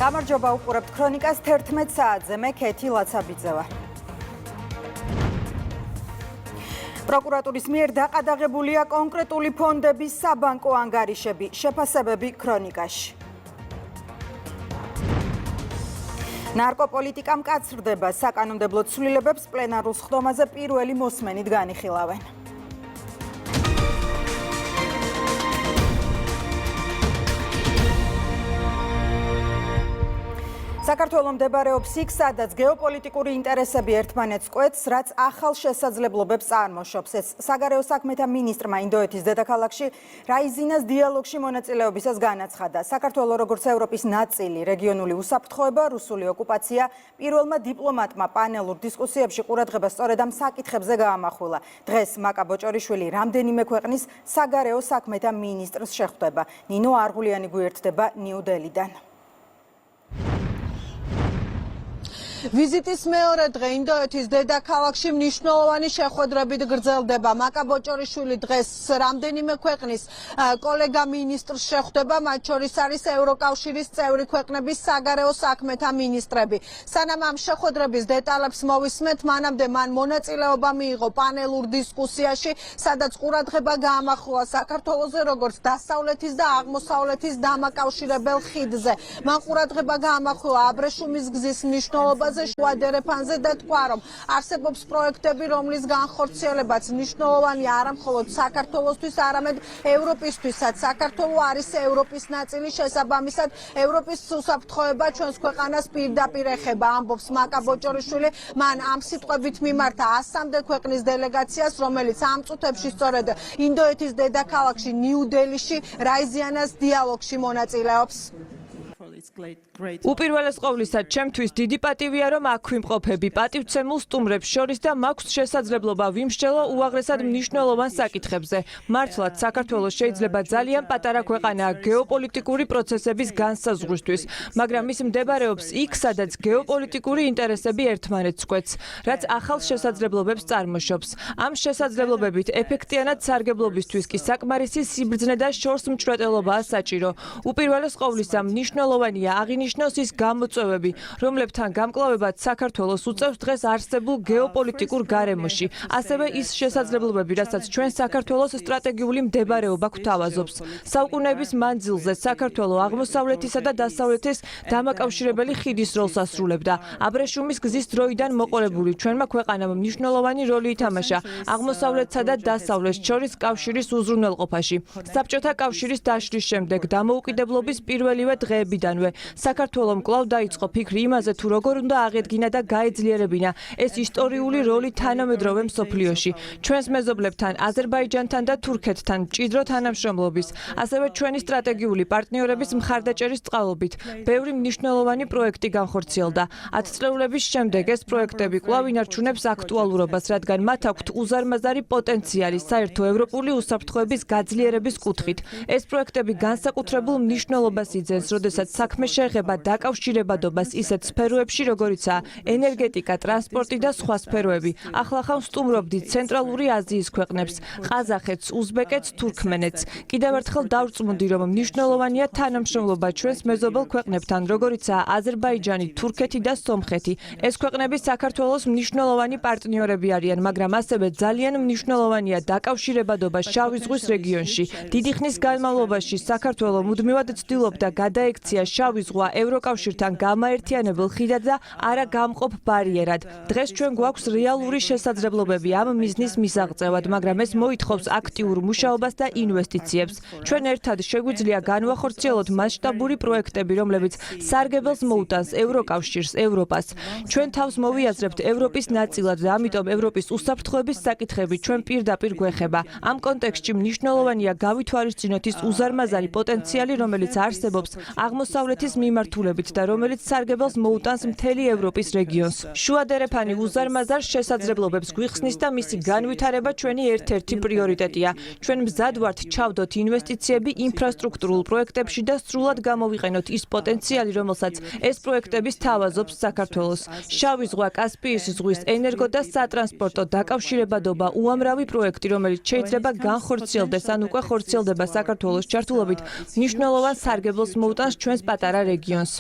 გამარჯობა, უყურებთ ქრონიკას 11 საათზე. მე ქეთი ლაცაბიძე ვარ. პროკურატურის მიერ დაყადაღებულია კონკრეტული ფონდების საბანკო ანგარიშები, შეფასებები ქრონიკაში. ნარკოპოლიტიკა მკაცრდება, საკანონმდებლო ცვლილებებს პლენარულ სხდომაზე პირველი მოსმენით განიხილავენ. საქართველო მდებარეობს იქ, სადაც გეოპოლიტიკური ინტერესები ერთმანეთს კვეთს, რაც ახალ შესაძლებლობებს წარმოშობს. ეს საგარეო საქმეთა მინისტრმა ინდოეთის დედაქალაქში რაიზინას დიალოგში მონაწილეობისას განაცხადა. საქართველო როგორც ევროპის ნაწილი, რეგიონული უსაფრთხოება, რუსული ოკუპაცია პირველმა დიპლომატმა პანელურ დისკუსიებში ყურადღება სწორედ ამ საკითხებზე გაამახვილა. დღეს მაკა ბოჭორიშვილი რამდენიმე ქვეყნის საგარეო საქმეთა მინისტრს შეხვდება. ნინო არღულიანი გვერდება ნიუ-დელიდან. ვიზიტის მეორე დღე ინდოეთის დედაქალაქში მნიშვნელოვანი შეხვედრებით გრძელდება. მაკა ბოჭორიშვილი დღეს რამდენიმე ქვეყნის კოლეგა მინისტრს შეხვდება, მათ შორის არის ევროკავშირის წევრი ქვეყნების საგარეო საქმეთა მინისტრები. სანამ ამ შეხვედრების დეტალებს მოვისმენთ, მანამდე მან მონაწილეობა მიიღო პანელურ დისკუსიაში, სადაც ყურადღება გაამახვილა საქართველოზე როგორც დასავლეთის და აღმოსავლეთის დამაკავშირებელ ხიდზე. მან ყურადღება გაამახვილა აბრეშუმის გზის მნიშვნელობა შუა დერეფანზე და თქვა, რომ არსებობს პროექტები, რომლის განხორციელებაც მნიშვნელოვანი არა მხოლოდ საქართველოსთვის, არამედ ევროპისთვისაც. საქართველო არის ევროპის ნაწილი, შესაბამისად ევროპის უსაფრთხოება ჩვენს ქვეყანას პირდაპირ ეხება, ამბობს მაკა ბოჭორიშვილი. მან ამ სიტყვებით მიმართა 100-მდე ქვეყნის დელეგაციას, რომელიც ამ წუთებში სწორედ ინდოეთის დედაქალაქში ნიუ-დელიში რაიზიანას დიალოგში მონაწილეობს. უპირველეს ყოვლისა, ჩემთვის დიდი პატივია, რომ აქ ვიმყოფები პატივცემულ სტუმრებს შორის და მაქვს შესაძლებლობა ვიმსჯელო უაღრესად მნიშვნელოვან საკითხებზე. მართლაც საქართველოს შეიძლება ძალიან პატარა ქვეყანაა გეოპოლიტიკური პროცესების განსაზღვრისთვის, მაგრამ ის მდებარეობს იქ, სადაც გეოპოლიტიკური ინტერესები ერთმანეთს კვეთს, რაც ახალ შესაძლებლობებს წარმოშობს. ამ შესაძლებლობებით ეფექტიანად სარგებლობისთვის კი საკმარისი სიბრძნე და შორსმჭრეტელობაა საჭირო. უპირველეს ყოვლისა, მნიშვნელოვანია აღინიშნოს ის გამოწვევები, რომლებთან გამკლავებაც საქართველოს უწევს დღეს არსებულ გეოპოლიტიკურ გარემოში, ასევე ის შესაძლებლობები, რასაც ჩვენ საქართველოს სტრატეგიული მდებარეობა გვთავაზობს. საუკუნეების მანძილზე საქართველო აღმოსავლეთისა და დასავლეთის დამაკავშირებელი ხიდის როლს ასრულებდა. აბრეშუმის გზის დროიდან მოყოლებული ჩვენმა ქვეყანამ მნიშვნელოვანი როლი ითამაშა აღმოსავლეთსა და დასავლეთს შორის კავშირის უზრუნველყოფაში. საბჭოთა კავშირის დაშლის შემდეგ დამოუკიდებლობის პირველივე დღეებიდანვე საქართველომ კვლავ დაიწყო ფიქრი იმაზე, თუ როგორ უნდა აღედგინა და გაეძლიერებინა ეს ისტორიული როლი თანამედროვე მსოფლიოში. ჩვენს მეზობლებთან, აზერბაიჯანთან და თურქეთთან მჭიდრო თანამშრომლობის, ასევე ჩვენი სტრატეგიული პარტნიორების მხარდაჭერის წყალობით, ბევრი მნიშვნელოვანი პროექტი განხორციელდა. 10 წლეულების შემდეგ ეს პროექტები კვლავ ინარჩუნებს აქტუალურობას, რადგან მათ აქვთ უზარმაზარი პოტენციალი საერთო ევროპული უსაფრთხოების გაძლიერების კუთხით. ეს პროექტები განსაკუთრებულ მნიშვნელობას იძენს, როდესაც საქმე შეეხება დაკავშირებადობას ისეთ სფეროებში, როგორიცაა ენერგეტიკა, ტრანსპორტი და სხვა სფეროები. ახლახან ვსტუმრობდით ცენტრალური აზიის ქვეყნებს, ყაზახეთს, უზბეკეთს, თურქმენეთს. კიდევ ერთხელ დავწმუნდი, რომ მნიშვნელოვანია თანამშრომლობა ჩვენს მეზობელ ქვეყნებთან, როგორიცაა აზერბაიჯანი, თურქეთი და სომხეთი. ეს ქვეყნები საქართველოს მნიშვნელოვანი პარტნიორები არიან, მაგრამ ასევე ძალიან მნიშვნელოვანია დაკავშირებადობა შავი ზღვის რეგიონში. დიდი ხნის განმავლობაში საქართველო მუდმივად ცდილობდა გადაექცია შავი ზღვა ევროკავშირთან გამაერთიანებელ ხიდად და არა გამყოფ ბარიერად. დღეს ჩვენ გვაქვს რეალური შესაძლებლობები ამ მიზნის მისაღწევად, მაგრამ ეს მოითხოვს აქტიურ მუშაობას და ინვესტიციებს. ჩვენ ერთად შეგვიძლია განვახორციელოთ მასშტაბური პროექტები, რომლებიც სარგებელს მოუტანს ევროკავშირს, ევროპას. ჩვენ თავს მოვიაზრებთ ევროპის ნაწილად და ამიტომ ევროპის უსაფრთხოების საკითხები ჩვენ პირდაპირ გვეხება. ამ კონტექსტში მნიშვნელოვანია გავითვალისწინოთ ის უზარმაზარი პოტენციალი, რომელიც არსებობს აღმოსავლეთის მიმართულებით და რომელიც სარგებელს მოუტანს მთელი ევროპის რეგიონს. შუა დერეფანი უზარმაზარ შესაძლებლობებს გვიხსნის და მისი განვითარება ჩვენი ერთ-ერთი პრიორიტეტია. ჩვენ მზად ვართ ჩავდოთ ინვესტიციები ინფრასტრუქტურულ პროექტებში და სრულად გამოვიყენოთ ის პოტენციალი, რომელსაც ეს პროექტები სთავაზობს საქართველოს. შავი ზღვა, კასპიის ზღვის ენერგო და სატრანსპორტო დაკავშირებადობა უამრავი პროექტი, რომელიც შეიძლება განხორციელდეს ან უკვე ხორციელდება საქართველოს ჩართულობით, მნიშვნელოვან სარგებელს მოუტანს ჩვენს პატარა რეგიონს.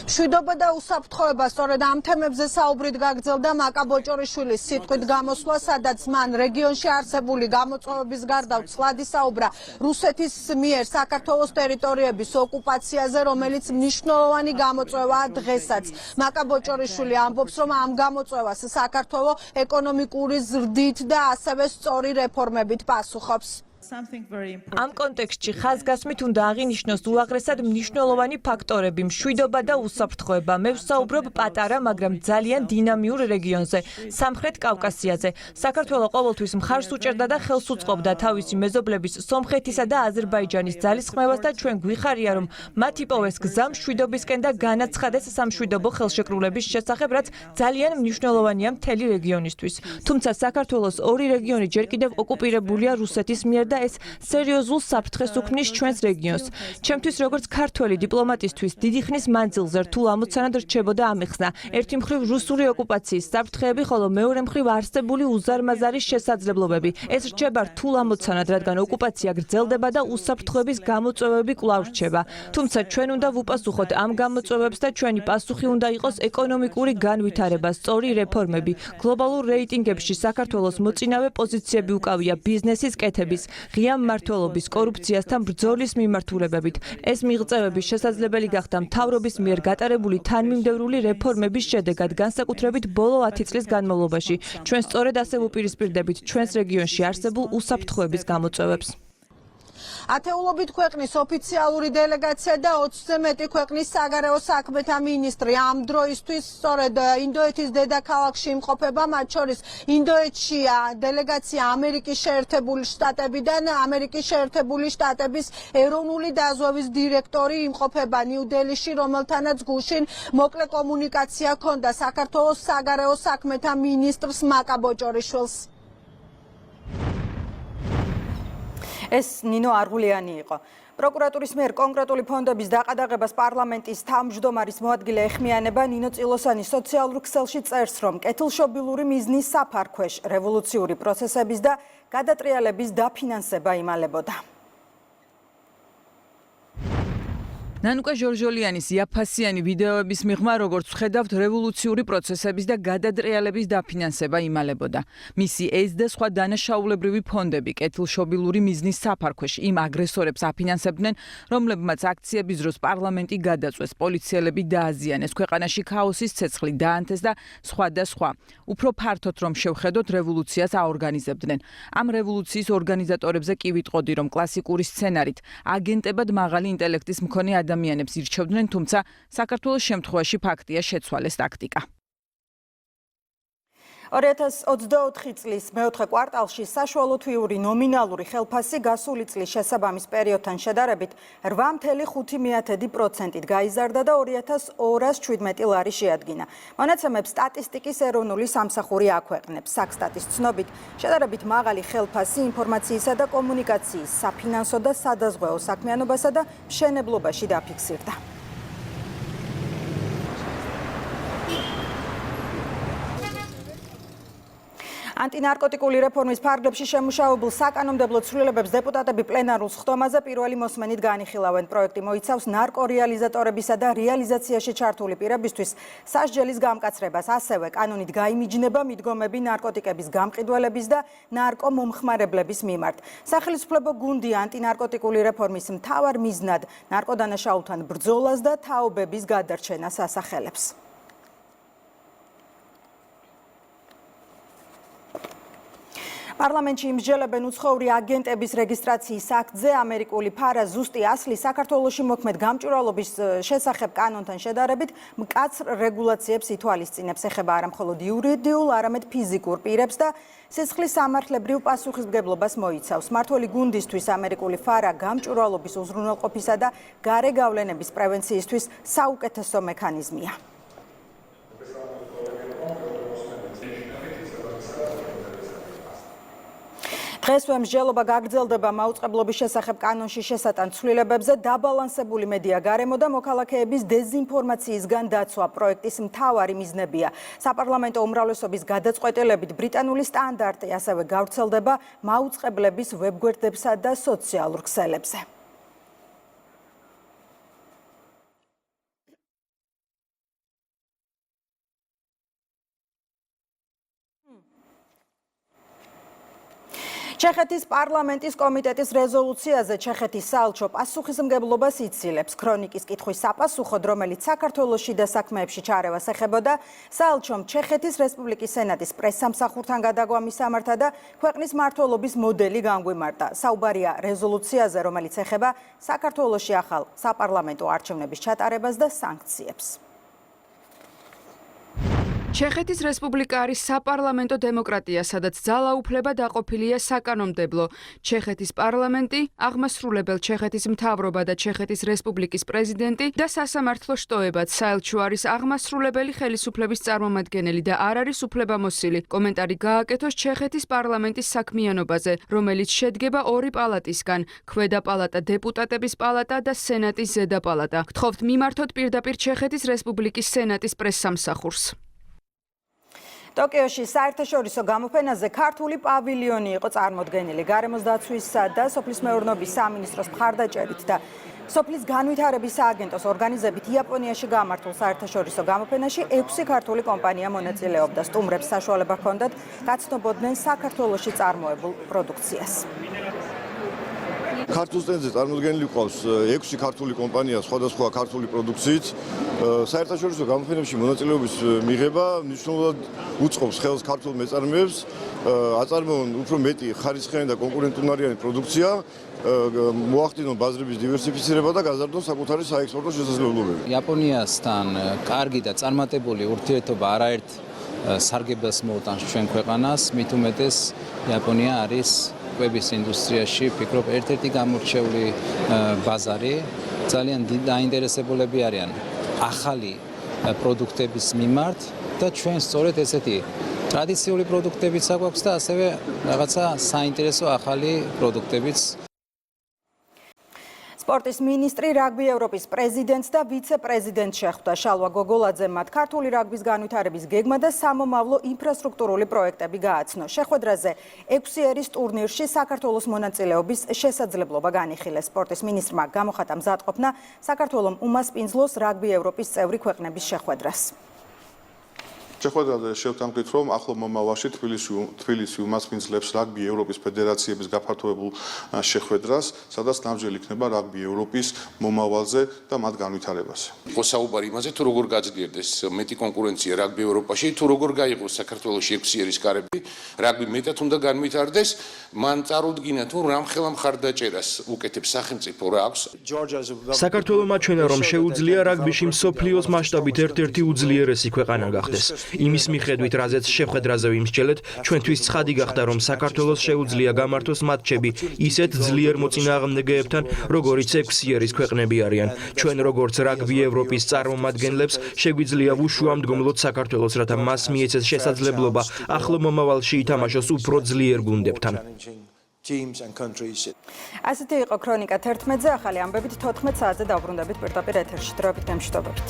მშვიდობა და უსაფრთხოება სწორედ ამ თემებზე საუბრით გაგრძელდა მაკა ბოჭორიშვილის სიტყვით გამოსვლა, სადაც მან რეგიონში არსებული გამოწვევების გარდა ცვლად ისაუბრა რუსეთის მიერ საქართველოს ტერიტორიების ოკუპაციაზე, რომელიც მნიშვნელოვანი გამოწვევაა დღესაც. მაკა ბოჭორიშვილი ამბობს, რომ ამ გამოწვევას საქართველო ეკონომიკური ზრდით და ასევე სწორი რეფორმებით პასუხობს. ამ კონტექსტში ხაზგასმით უნდა აღინიშნოს უაღრესად მნიშვნელოვანი ფაქტორები, მშვიდობა და უსაფრთხოება. მე ვსაუბრობ პატარა, მაგრამ ძალიან დინამიურ რეგიონზე, სამხრეთ კავკასიაზე. საქართველო ყოველთვის მხარს უჭერდა და ხელს უწყობდა თავისი მეზობლების სომხეთისა და აზერბაიჯანის ძალისხმევას და ჩვენ გვიხარია, რომ მათ იპოვეს გზა მშვიდობისკენ და განაცხადეს სამშვიდობო ხელშეკრულების შესახებ, რაც ძალიან მნიშვნელოვანია მთელი რეგიონისთვის. თუმცა საქართველოს ორი რეგიონი ჯერ კიდევ ოკუპირებულია რუსეთის მიერ და ეს სერიოზულ საფრთხეს უქმნის ჩვენს რეგიონს. ჩემთვის როგორც ქართველი დიპლომატისთვის დიდი ხნის მანძილზე რთულ ამოცანად რჩებოდა ამეხსნა. ერთი მხრივ რუსული ოკუპაციის საფრთხეები, ხოლო მეორე მხრივ არსებული უზარმაზარი შესაძლებლობები. ეს რჩება რთულ ამოცანად, რადგან ოკუპაცია გრძელდება და უსაფრთხოების გამოწვევები კვლავ რჩება. თუმცა ჩვენ უნდა ვუპასუხოთ ამ გამოწვევებს და ჩვენი პასუხი უნდა იყოს ეკონომიკური განვითარება, სწორი რეფორმები. გლობალურ რეიტინგებში საქართველოს მოწინავე პოზიციები უკავია ბიზნესის კეთების, ღია მმართველობის, კორუფციასთან ბრძოლის მიმართულებებით. ეს მიღწევები შესაძლებელი გახდა მთავრობის მიერ გატარებული თანმიმდევრული რეფორმების შედეგად, განსაკუთრებით ბოლო 10 წლის განმავლობაში. ჩვენ სწორედ ასე ვუპირისპირდებით ჩვენს რეგიონში არსებულ უსაფრთხოების გამოწვევებს. ათეულობით ქვეყნის ოფიციალური დელეგაცია და 20-ზე მეტი ქვეყნის საგარეო საქმეთა მინისტრი ამ დროისთვის სწორედ ინდოეთის დედაქალაქში იმყოფება, მათ შორის ინდოეთშია დელეგაცია ამერიკის შეერთებული შტატებიდან, ამერიკის შეერთებული შტატების ეროვნული დაზვერვის დირექტორი იმყოფება ნიუ-დელიში, რომელთანაც გუშინ მოკლე კომუნიკაცია ჰქონდა საქართველოს საგარეო საქმეთა მინისტრს მაკა ბოჭორიშვილს. ეს ნინო არღულიანი იყო. პროკურატურის მიერ კონკრეტული ფონდების დაყადაღებას პარლამენტის თავმჯდომარის მოადგილე ეხმიანება ნინო წილოსანი სოციალურ ქსელში წერს, რომ კეთილშობილური მიზნის საფარქვეშ რევოლუციური პროცესების და გადატრიალების დაფინანსება იმალებოდა. ნანუკა ჟორჟოლიანის იაფასიანი ვიდეოების მიღმა, როგორც ვხედავთ, რევოლუციური პროცესების და გადატრიალების დაფინანსება იმალებოდა. მისი ეს და სხვა დანაშაულებრივი ფონდები კეთილშობილური მიზნის საფარქვეშ იმ აგრესორებს აფინანსებდნენ, რომლებმაც აქციების დროს პარლამენტი გადაწვეს, პოლიციელები დააზიანეს, ქვეყანაში ქაოსის ცეცხლი დაანთეს და სხვა და სხვა. უფრო ფართოდ რომ შევხედოთ, რევოლუციას აორგანიზებდნენ. ამ რევოლუციის ორგანიზატორებზე კი ვიტყოდი, რომ კლასიკური სცენარით აგენტებად მაღალი ინტელექტის მქონე ადამიანებს ირჩევდნენ, თუმცა საქართველოს შემთხვევაში ფაქტია შეცვალეს ტაქტიკა. 2024 წლის მეოთხე კვარტალში საშუალო თვიური ნომინალური ხელფასი გასული წლის შესაბამის პერიოდთან შედარებით 8.5%-ით გაიზარდა და 2217 ლარი შეადგინა. მონაცემებს სტატისტიკის ეროვნული სამსახური აქვეყნებს. საქსტატის ცნობით, შედარებით მაღალი ხელფასი ინფორმაციისა და კომუნიკაციის, საფინანსო და სადაზღვეო საქმიანობასა და მშენებლობაში დაფიქსირდა. ანტინარკოტიკული რეფორმის ფარგლებში შემუშავებულ საკანონმდებლო ცვლილებებს დეპუტატები პლენარულ სხდომაზე პირველი მოსმენით განიხილავენ. პროექტი მოიცავს ნარკორეალიზატორებისა და რეალიზაციაში ჩართული პირებისთვის სასჯელის გამკაცრებას, ასევე კანონით გაიმიჯნება მიდგომები ნარკოტიკების გამყიდველების და ნარკომომხმარებლების მიმართ. სახელმწიფო გუნდი ანტინარკოტიკული რეფორმის მთავარ მიზნად ნარკოდანაშაულთან ბრძოლას და თაობების გადარჩენას ასახელებს. პარლამენტში იმსჯელებენ უცხოური აგენტების რეგისტრაციის აქტზე. ამერიკული ფარა ზუსტი ასლი საქართველოში მოქმედ გამჭვირვალობის შესახებ კანონთან შედარებით მკაცრ რეგულაციებს ითვალისწინებს. ეხება არა მხოლოდ იურიდიულ, არამედ ფიზიკურ პირებს და სისხლის სამართლებრივ პასუხისმგებლობას მოიცავს. მმართველი გუნდისთვის ამერიკული ფარა გამჭვირვალობის უზრუნველყოფისა და გარე გავლენების პრევენციისთვის საუკეთესო მექანიზმია. დღესვე მსჯელობა გაგრძელდება მაუწყებლობის შესახებ კანონში შესატან ცვლილებებზე. დაბალანსებული მედია გარემო და მოქალაქეების დეზინფორმაციისგან დაცვა პროექტის მთავარი მიზნებია. საპარლამენტო უმრავლესობის გადაწყვეტილებით ბრიტანული სტანდარტი ასევე გავრცელდება მაუწყებლების ვებგვერდებსა და სოციალურ ქსელებზე. ჩეხეთის პარლამენტის კომიტეტის რეზოლუციაზე ჩეხეთის საელჩო პასუხისმგებლობას იცილებს. ქრონიკის კითხვის საპასუხოდ, რომელიც საქართველოს შიდა საქმეებში ჩარევას ეხებოდა, საელჩომ ჩეხეთის რესპუბლიკის სენატის პრესსამსახურთან გადაგვა მისამართა და ქვეყნის მმართველობის მოდელი განგვიმარტა. საუბარია რეზოლუციაზე, რომელიც ეხება საქართველოში ახალ საპარლამენტო არჩევნების ჩატარებას და სანქციებს. ჩეხეთის რესპუბლიკა არის საპარლამენტო დემოკრატია, სადაც ძალაუფლება დაყოფილია საკანონმდებლო. ჩეხეთის პარლამენტი, აღმასრულებელ ჩეხეთის მთავრობა და ჩეხეთის რესპუბლიკის პრეზიდენტი და სასამართლო შტოებად. საელჩო არის აღმასრულებელი ხელისუფლების წარმომადგენელი და არ არის უფლებამოსილი. კომენტარი გააკეთოს ჩეხეთის პარლამენტის საქმიანობაზე, რომელიც შედგება ორი პალატისგან: ქვედა პალატა, დეპუტატების პალატა და სენატის ზედა პალატა. გთხოვთ მიმართოთ პირდაპირ ჩეხეთის რესპუბლიკის სენატის პრესსამსახურს. ტოკიოში საერთაშორისო გამოფენაზე ქართული პავილიონი იყო წარმოდგენილი. გარემოს დაცვისა და სოფლის მეურნეობის სამინისტროს მხარდაჭერით და სოფლის განვითარების სააგენტოს ორგანიზებით იაპონიაში გამართულ საერთაშორისო გამოფენაში 6 ქართული კომპანია მონაწილეობდა. სტუმრებს საშუალება ჰქონდათ გაცნობოდნენ საქართველოში წარმოებულ პროდუქციას. ქართულ სტენდზე წარმოდგენილი ყავს 6 ქართული კომპანია სხვადასხვა ქართული პროდუქციით. საერთაშორისო გამოფენებში მონაწილეობის მიღება მნიშვნელოვნად უწყობს ხელს ქართულ მეწარმეებს, აწარმოონ უფრო მეტი ხარისხიანი და კონკურენტუნარიანი პროდუქცია, მოახდინონ ბაზრების დივერსიფიცირება და გაზარდონ საკუთარი საექსპორტო შესაძლებლობები. იაპონიასთან კარგი და წარმატებული ურთიერთობა არაერთ სარგებელს მოუტანს ჩვენ ქვეყანას, მით უმეტეს იაპონია არის კვების ინდუსტრიაში, ფიქრობ, ერთ-ერთი გამორჩეული ბაზარი. ძალიან დაინტერესებულები არიან ახალი პროდუქტების მიმართ და ჩვენ სწორედ ესეთი ტრადიციული პროდუქტებიც აქვს და ასევე რაღაცა საინტერესო ახალი პროდუქტებიც. სპორტის მინისტრი რაგბი ევროპის პრეზიდენტს და ვიცე-პრეზიდენტს შეხვდა. შალვა გოგოლაძე მათ ქართული რაგბის განვითარების გეგმა და სამომავლო ინფრასტრუქტურული პროექტები გააცნო. შეხვედრაზე 6 ერის ტურნირში საქართველოს მონაწილეობის შესაძლებლობა განიხილეს. სპორტის მინისტრმა გამოხატა მზადყოფნა საქართველოს უმასპინძლოს რაგბი ევროპის წევრი ქვეყნების შეხვედრას. შეხვედრაზე შევთანხმდით, რომ ახლო მომავალში თბილისი უმასპინძლებს რაგბი ევროპის ფედერაციების გაფართოებულ შეხვედრას, სადაც ნამჯერ იქნება რაგბი ევროპის მომავალზე და მათ განვითარებაზე. იყო საუბარი იმაზე, თუ როგორ გაძლიერდეს მეტი კონკურენცია რაგბი ევროპაში, თუ როგორ გაიყოს საქართველოში 6 ერის კარები, რაგბი მეტად უნდა განვითარდეს, მან წარუდგინა თუ რამხელა მხარდაჭერას უკეთებს სახელმწიფო რა აქვს. საქართველოს ჩვენა რომ შეუძლია რაგბიში მსოფლიოს მასშტაბით ერთ-ერთი უძლიერესი ქვეყანა გახდეს. იმის მიხედვით, რაზეც შეხვედრაზე ვიმსჯელეთ, ჩვენთვის ცხადი გახდა, რომ საქართველოს შეუძლია გამართოს მატჩები ისეთ ძლიერ მოწინააღმდეგეებთან, როგორიც 6 ერის ქვეყნები არიან. ჩვენ როგორც რაგბი ევროპის წარმომადგენლებს შეგვიძლია უშუა მდგომლოთ საქართველოს, რათა მას მიეცეს შესაძლებლობა ახლო მომავალში ითამაშოს უფრო ძლიერ გუნდებთან. ასეთი იყო ქრონიკა 11-ზე, ახალი ამბებით 14 საათზე დავბრუნდებით პირდაპირ ეთერში. დროებით გემშვიდობებით.